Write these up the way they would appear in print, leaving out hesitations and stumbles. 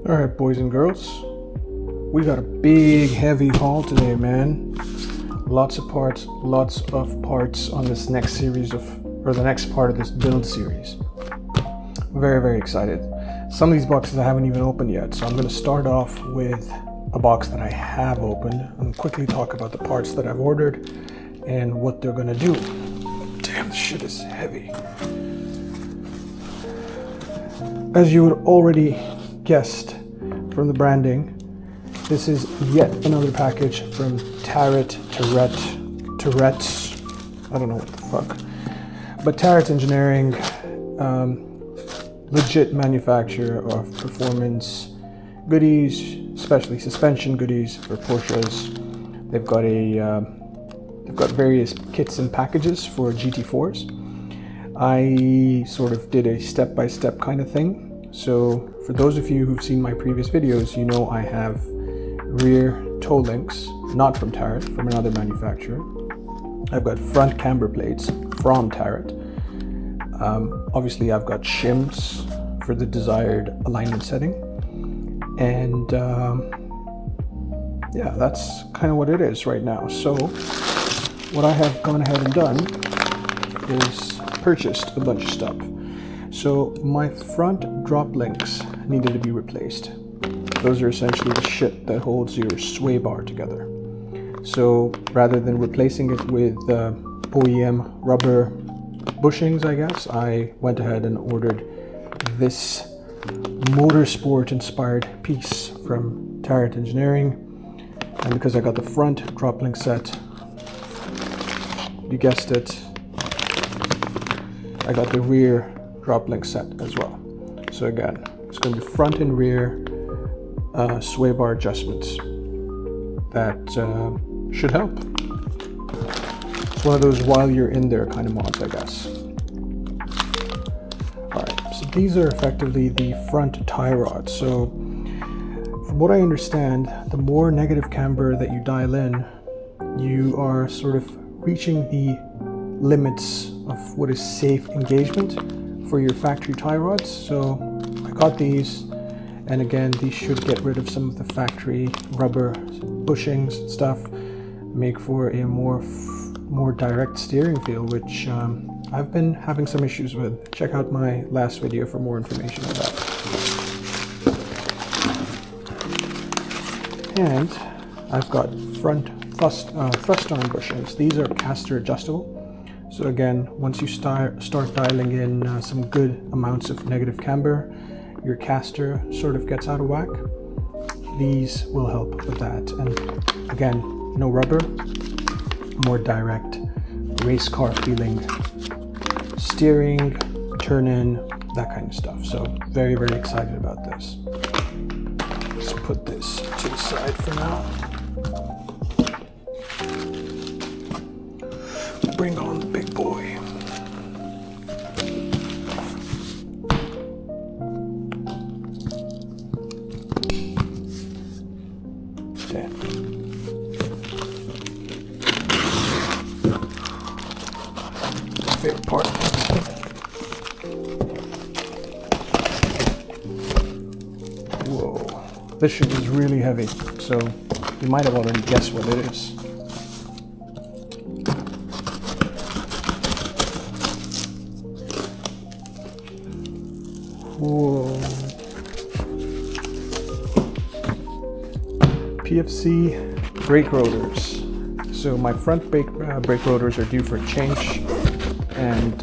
All right, boys and girls, we got a big heavy haul today, man. Lots of parts on this next series the next part of this build series. Very excited. Some of these boxes I haven't even opened yet, so I'm going to start off with a box that I have opened and quickly talk about the parts that I've ordered and what they're going to do. Damn, this shit is heavy. As you would already guessed from the branding, this is yet another package from Tourette's, I don't know what the fuck, but Tourette's Engineering, legit manufacturer of performance goodies, especially suspension goodies for Porsches. They've got various kits and packages for GT4s. I sort of did a step-by-step kind of thing. So for those of you who've seen my previous videos, you know I have rear toe links, not from Tourette's, from another manufacturer. I've got front camber plates from Tourette's. Obviously I've got shims for the desired alignment setting. And yeah, that's kind of what it is right now. So what I have gone ahead and done is purchased a bunch of stuff. So my front drop links needed to be replaced. Those are essentially the shit that holds your sway bar together. So rather than replacing it with OEM rubber bushings, I guess, I went ahead and ordered this motorsport inspired piece from Tourette's Engineering. And because I got the front drop link set, you guessed it, I got the rear drop link set as well. So again, it's going to be front and rear sway bar adjustments that should help. It's one of those while you're in there kind of mods, I guess. Alright, so these are effectively the front tie rods. So from what I understand, the more negative camber that you dial in, you are sort of reaching the limits of what is safe engagement for your factory tie rods. So I got these, and again, these should get rid of some of the factory rubber bushings and stuff, make for a more direct steering feel, which I've been having some issues with. Check out my last video for more information on that. And I've got front thrust arm bushings. These are caster adjustable. So again, once you start dialing in some good amounts of negative camber, your caster sort of gets out of whack. These will help with that. And again, no rubber, more direct race car feeling steering, turn in, that kind of stuff. So very excited about this. Let's put this to the side for now. Bring on the big boy. Okay. Favorite part. Whoa. This shit is really heavy, so you might have already guessed what it is. Whoa. PFC brake rotors. So my front brake rotors are due for a change, and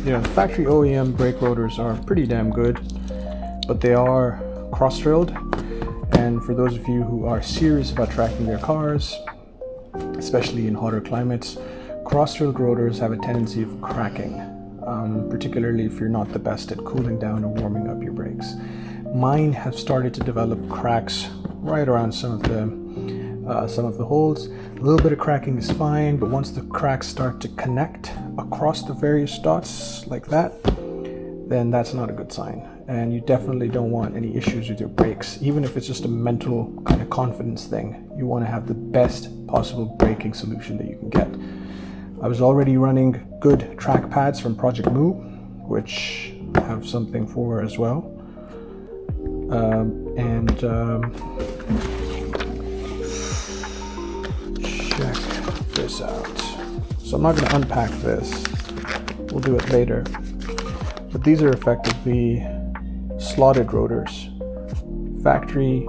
you know, the factory OEM brake rotors are pretty damn good, but they are cross-drilled. And for those of you who are serious about tracking their cars, especially in hotter climates, cross-drilled rotors have a tendency of cracking. Particularly if you're not the best at cooling down or warming up your brakes. Mine have started to develop cracks right around some of the holes. A little bit of cracking is fine, but once the cracks start to connect across the various dots like that, then that's not a good sign. And you definitely don't want any issues with your brakes. Even if it's just a mental kind of confidence thing, you want to have the best possible braking solution that you can get. I was already running good track pads from Project Moo, which I have something for as well. Check this out. So I'm not going to unpack this. We'll do it later. But these are effectively slotted rotors. Factory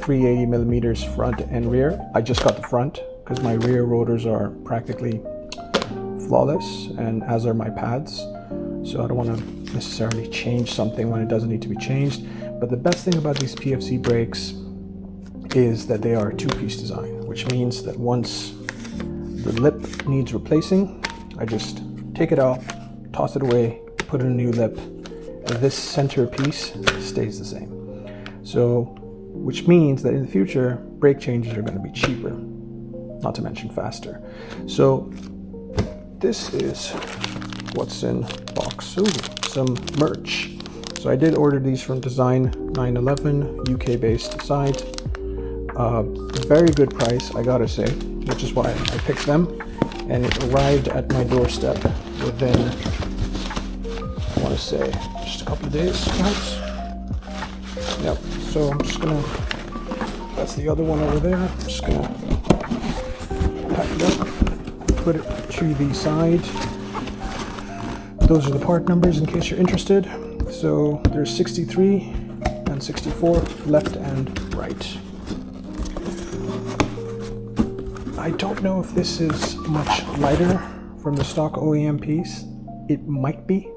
380 millimeters front and rear. I just got the front because my rear rotors are practically flawless, and as are my pads. So I don't want to necessarily change something when it doesn't need to be changed. But the best thing about these PFC brakes is that they are a two-piece design, which means that once the lip needs replacing, I just take it out, toss it away, put in a new lip, and this center piece stays the same. So, which means that in the future, brake changes are going to be cheaper, not to mention faster. So this is what's in box. Ooh, some merch. So I did order these from Design 911, UK based site. Very good price, I gotta say, which is why I picked them. And it arrived at my doorstep within, I want to say, just a couple of days, perhaps. Yep, so I'm just gonna, that's the other one over there. I'm just gonna pack it up, put it to the side. Those are the part numbers in case you're interested. So there's 63 and 64, left and right. I don't know if this is much lighter from the stock OEM piece. It might be,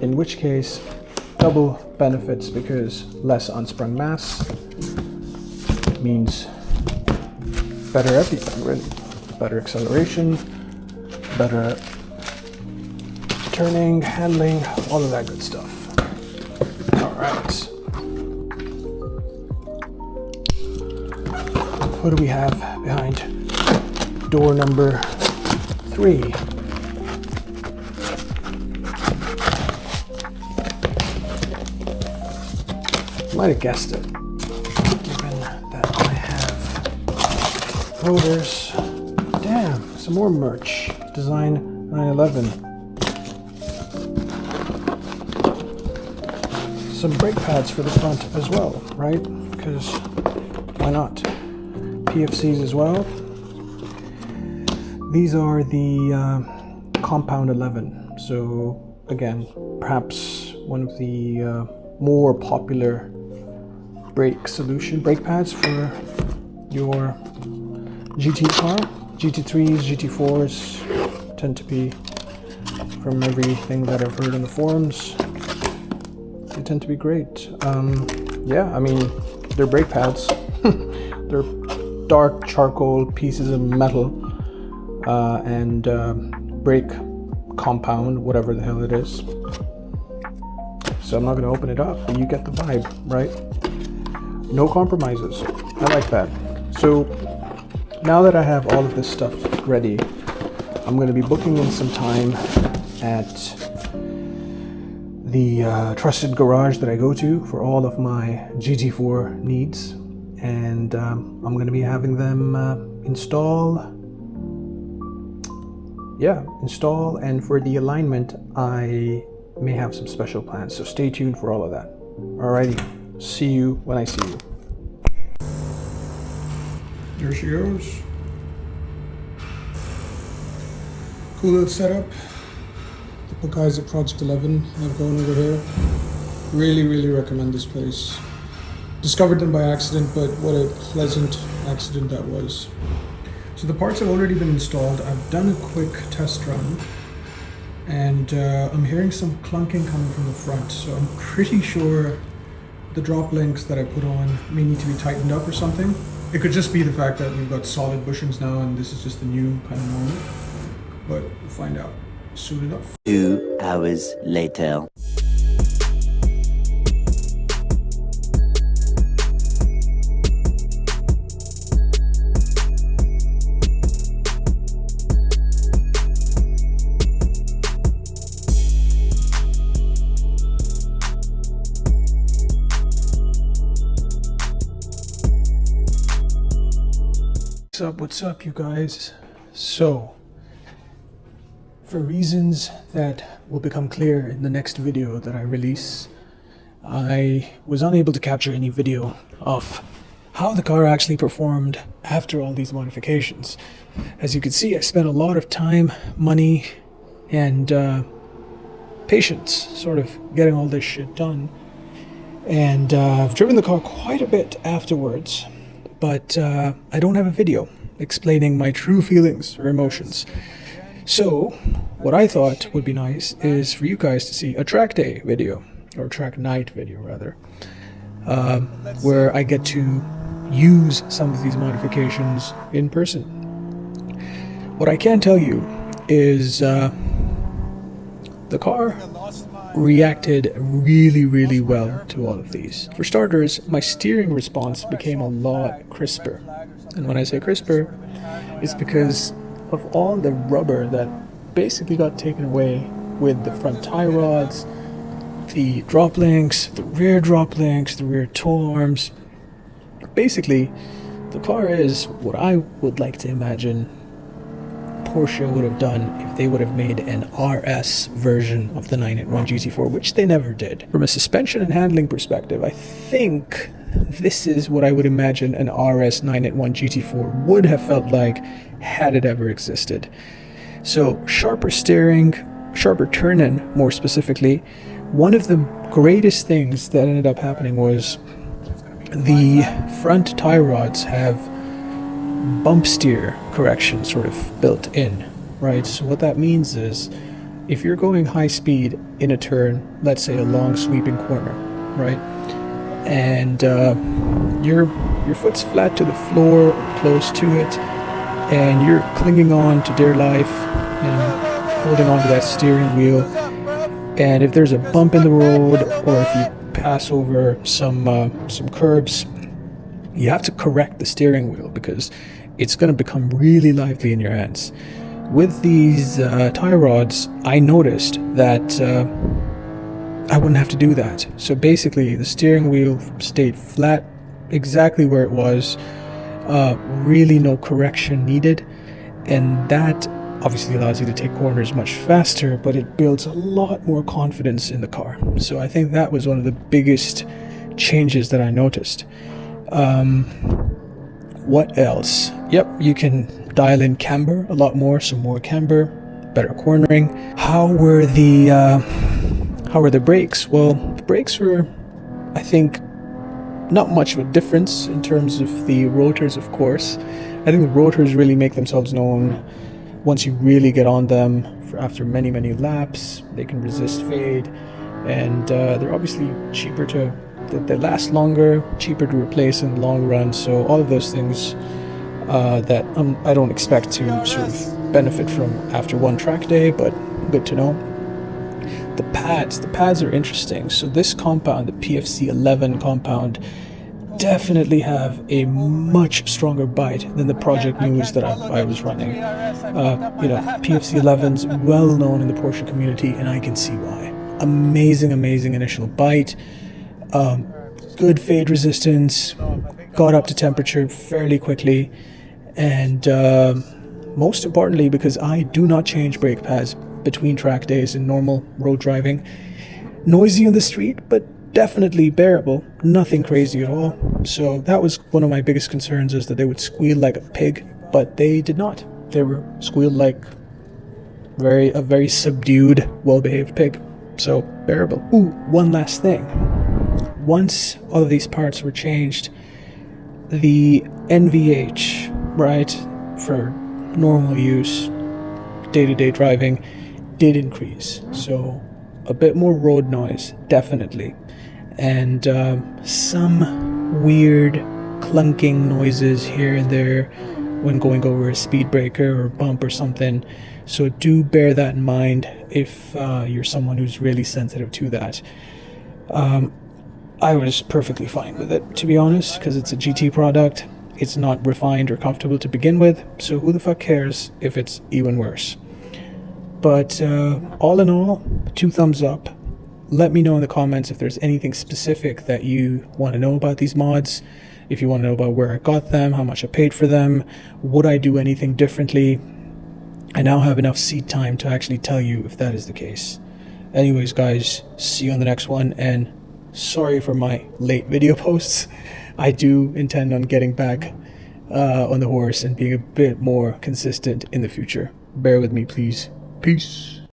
in which case double benefits, because less unsprung mass means better everything, really. Better acceleration, better turning, handling, all of that good stuff. All right. What do we have behind door number 3? Might have guessed it, given that I have rotors. Damn, some more merch. Design 911. Some brake pads for the front as well, right? Because why not? PFCs as well. These are the Compound 11. So again, perhaps one of the more popular brake pads for your GT car. GT3s, GT4s tend to be, from everything that I've heard in the forums, they tend to be great. Yeah, I mean, they're brake pads. They're dark charcoal pieces of metal and brake compound, whatever the hell it is. So I'm not going to open it up, but you get the vibe, right? No compromises. I like that. So now that I have all of this stuff ready, I'm going to be booking in some time at the trusted garage that I go to for all of my GT4 needs, and I'm going to be having them install, and for the alignment I may have some special plans, so stay tuned for all of that. Alrighty, see you when I see you. There she goes. Cool little setup. The guys at Project 11 have gone over here. Really recommend this place. Discovered them by accident, but what a pleasant accident that was. So the parts have already been installed. I've done a quick test run, and I'm hearing some clunking coming from the front. So I'm pretty sure the drop links that I put on may need to be tightened up or something. It could just be the fact that we've got solid bushings now and this is just the new kind of normal. But we'll find out soon enough. 2 hours later. What's up, you guys? So, for reasons that will become clear in the next video that I release, I was unable to capture any video of how the car actually performed after all these modifications. As you can see, I spent a lot of time, money, and patience sort of getting all this shit done. And I've driven the car quite a bit afterwards, but I don't have a video explaining my true feelings or emotions. So what I thought would be nice is for you guys to see a track day video, or track night video rather, where I get to use some of these modifications in person. What I can tell you is the car reacted really well to all of these. For starters, my steering response became a lot crisper. And when I say crisper, it's because of all the rubber that basically got taken away with the front tie rods, the drop links, the rear drop links, the rear tow arms. Basically, the car is what I would like to imagine Porsche would have done if they would have made an RS version of the 981 GT4, which they never did. From a suspension and handling perspective, I think this is what I would imagine an RS 981 GT4 would have felt like had it ever existed. So sharper steering, sharper turning more specifically. One of the greatest things that ended up happening was the front tie rods have bump steer correction sort of built in, right? So what that means is if you're going high speed in a turn, let's say a long sweeping corner, right? And your foot's flat to the floor or close to it, and you're clinging on to dear life and holding onto that steering wheel. And if there's a bump in the road, or if you pass over some curbs, you have to correct the steering wheel because it's going to become really lively in your hands. With these tie rods, I noticed that I wouldn't have to do that. So basically, the steering wheel stayed flat exactly where it was. Really no correction needed. And that obviously allows you to take corners much faster, but it builds a lot more confidence in the car. So I think that was one of the biggest changes that I noticed. What else? Yep, you can dial in camber a lot more, so more camber, better cornering. How were the brakes? Well, the brakes were, I think, not much of a difference in terms of the rotors, of course. I think the rotors really make themselves known once you really get on them. After many laps, they can resist fade, and they're obviously cheaper to, they last longer, cheaper to replace in the long run. So all of those things that I don't expect to sort of benefit from after one track day, but good to know. The pads are interesting. So this compound, the PFC 11 compound, definitely have a much stronger bite than the Project News that I was running. PFC 11's well known in the Porsche community, and I can see why. Amazing initial bite, good fade resistance, got up to temperature fairly quickly, and most importantly, because I do not change brake pads between track days in normal road driving. Noisy on the street, but definitely bearable, nothing crazy at all. So that was one of my biggest concerns, is that they would squeal like a pig, but they did not. They were squealed like a very subdued, well-behaved pig. So bearable. Ooh, one last thing. Once all of these parts were changed, the NVH, right, for normal use, day-to-day driving, did increase. So a bit more road noise, definitely. And some weird clunking noises here and there when going over a speed breaker or bump or something. So do bear that in mind if you're someone who's really sensitive to that. I was perfectly fine with it, to be honest, because it's a GT product. It's not refined or comfortable to begin with, so who the fuck cares if it's even worse? But all in all, 2 thumbs up. Let me know in the comments if there's anything specific that you want to know about these mods. If you want to know about where I got them, how much I paid for them, would I do anything differently? I now have enough seat time to actually tell you if that is the case. Anyways, guys, see you on the next one, and sorry for my late video posts. I do intend on getting back on the horse and being a bit more consistent in the future. Bear with me, please. Peace.